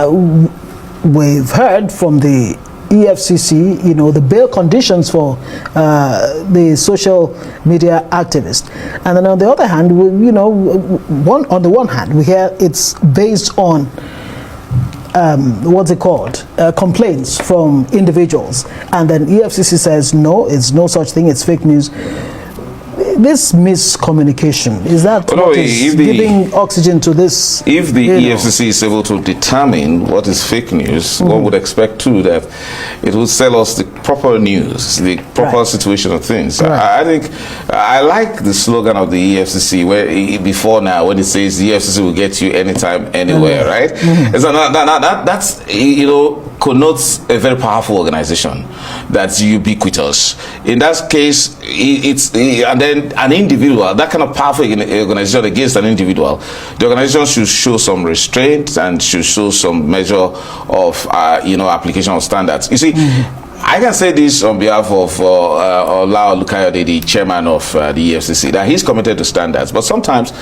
we've heard from the EFCC, you know, the bail conditions for the social media activist, and then on the other hand, you know, on the one hand, we hear it's based on what's it called? Complaints from individuals, and then EFCC says no, it's no such thing, it's fake news. This miscommunication, is that what is giving oxygen to this? If the EFCC is able to determine what is fake news, one would expect too that it will sell us the proper news, the proper situation of things. I think I like the slogan of the EFCC where before now when it says the EFCC will get you anytime, anywhere, right? So that's, you know, connotes a very powerful organization that's ubiquitous. In that case, and then an individual, that kind of powerful organization against an individual, the organization should show some restraint and should show some measure of you know, application of standards. You see, I can say this on behalf of Ola Olukayode, the chairman of the EFCC, that he's committed to standards. But sometimes,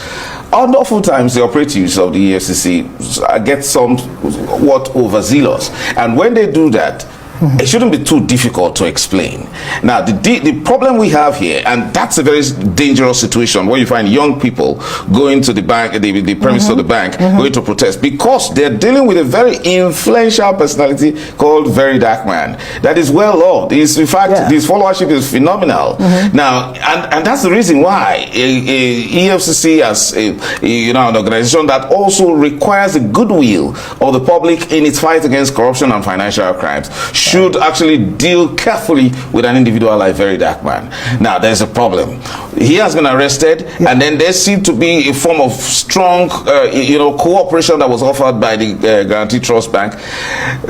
oftentimes, the operatives of the EFCC get somewhat overzealous. And when they do that, it shouldn't be too difficult to explain. Now, the problem we have here, and that's a very dangerous situation where you find young people going to the bank, the premise of the bank, going to protest because they're dealing with a very influential personality called Very Dark Man that is well loved. In fact, his followership is phenomenal. Now, and that's the reason why EFCC as you know, an organization that also requires the goodwill of the public in its fight against corruption and financial crimes should actually deal carefully with an individual like Very Dark Man. Now, there's a problem. He has been arrested, and then there seemed to be a form of strong, you know, cooperation that was offered by the Guarantee Trust Bank.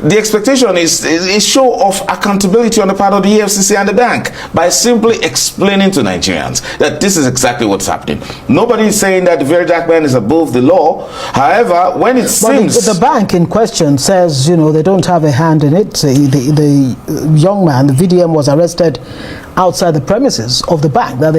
The expectation is a show of accountability on the part of the EFCC and the bank by simply explaining to Nigerians that this is exactly what's happening. Nobody is saying that the Very Dark Man is above the law. However, when it seems... the bank in question says, you know, they don't have a hand in it. The young man, the VDM, was arrested outside the premises of the bank, that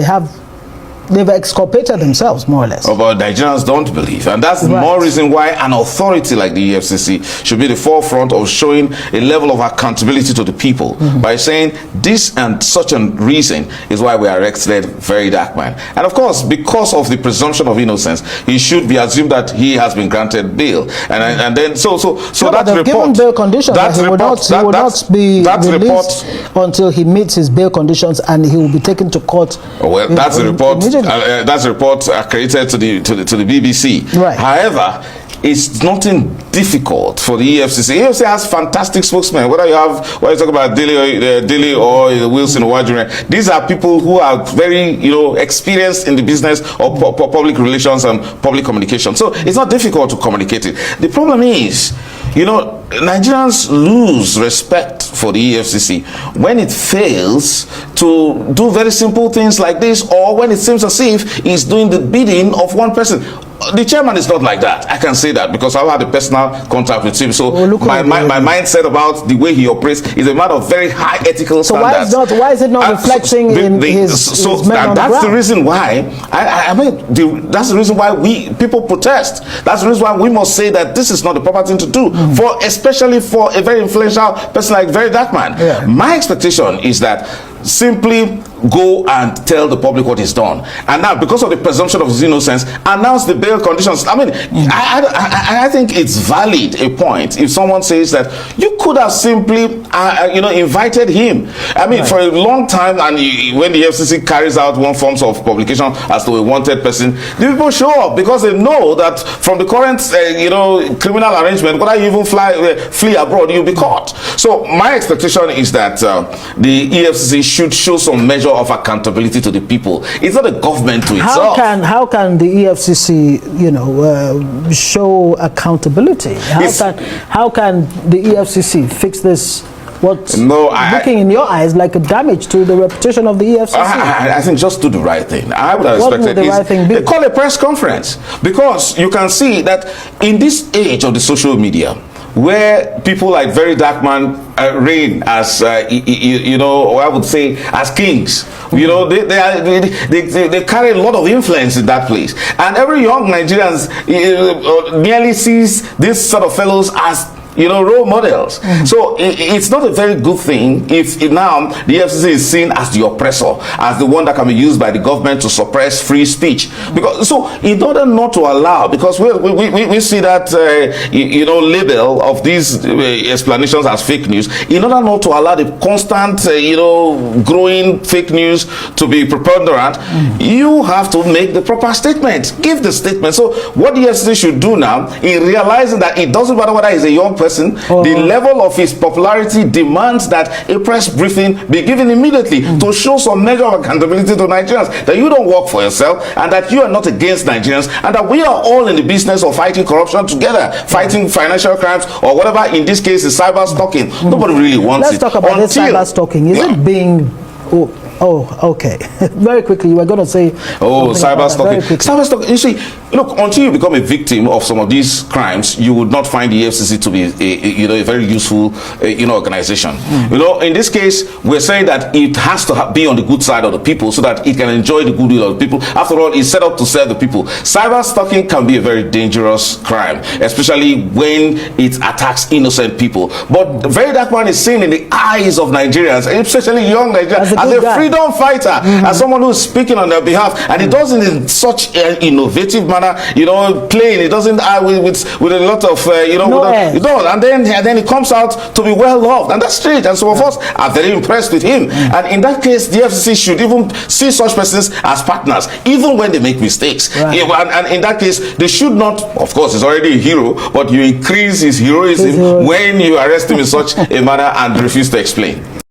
they've exculpated themselves, more or less. But Nigerians don't believe, and that's the more reason why an authority like the EFCC should be the forefront of showing a level of accountability to the people by saying this and such a reason is why we arrested Very Dark Man. And of course, because of the presumption of innocence, he should be assumed that he has been granted bail. And then so that report, given bail conditions, that he will not be released until he meets his bail conditions, and he will be taken to court. Well, that's the report. That's a report accredited to the BBC. However, it's nothing difficult for the EFCC. EFCC has fantastic spokesmen. Whether you talk about Dele or Wilson Wajure, these are people who are very, you know, experienced in the business of public relations and public communication. So it's not difficult to communicate it. The problem is, you know, Nigerians lose respect for the EFCC when it fails to do very simple things like this, or when it seems as if it's doing the bidding of one person. The chairman is not like that. I can say that because I've had a personal contact with him. So my mindset about the way he operates is a matter of very high ethical standards. So why is it not reflecting in his men on the ground? That's the reason why that's the reason why people protest. That's the reason why we must say that this is not the proper thing to do, especially for a very influential person like Very Dark Man. My expectation is that simply go and tell the public what is done, and now because of the presumption of his innocence, announce the bail conditions. I mean, I think it's valid a point if someone says that you could have simply you know, invited him. I mean, for a long time, and when the FCC carries out one forms of publication as to a wanted person, the people show up because they know that from the current you know, criminal arrangement, whether you even flee abroad, you'll be caught. So my expectation is that the EFCC should show some measure of accountability to the people. It's not a government to itself. How can the EFCC, you know, show accountability? How can the EFCC fix this? What's looking in your eyes like a damage to the reputation of the EFCC? I think just do the right thing. I would have expected the right thing be? They call a press conference, because you can see that in this age of the social media, where people like Very Dark Man reign as you know, I would say as kings. You know, they carry a lot of influence in that place, and every young Nigerian nearly sees these sort of fellows as role models. So it's not a very good thing if now the FCC is seen as the oppressor, as the one that can be used by the government to suppress free speech. Because so in order not to allow, because we see that label of these explanations as fake news, in order not to allow the constant growing fake news to be preponderant, you have to make the proper statement, give the statement. So what the FCC should do now, in realizing that it doesn't matter whether he's a young person, the level of his popularity demands that a press briefing be given immediately to show some measure of accountability to Nigerians, that you don't work for yourself and that you are not against Nigerians, and that we are all in the business of fighting corruption together, fighting financial crimes, or whatever in this case is cyber stalking. Nobody really wants it. Let's talk about this cyber stalking. Is it being... okay. Very quickly, you were going to say... cyber stalking. Cyber stalking, you see, look, until you become a victim of some of these crimes, you would not find the FCC to be a very useful organization. In this case, we're saying that it has to be on the good side of the people so that it can enjoy the goodwill of the people. After all, it's set up to serve the people. Cyber stalking can be a very dangerous crime, especially when it attacks innocent people. But the very dark one is seen in the eyes of Nigerians, especially young Nigerians, as a freedom fighter, as someone who's speaking on their behalf, and it does it in such an innovative manner, playing. It doesn't with a lot of and then it comes out to be well loved, and that's strange. And some of us are very impressed with him. And in that case, the FCC should even see such persons as partners, even when they make mistakes. And in that case, they should not. Of course, he's already a hero, but you increase his heroism when you arrest him in such a manner and refuse to explain.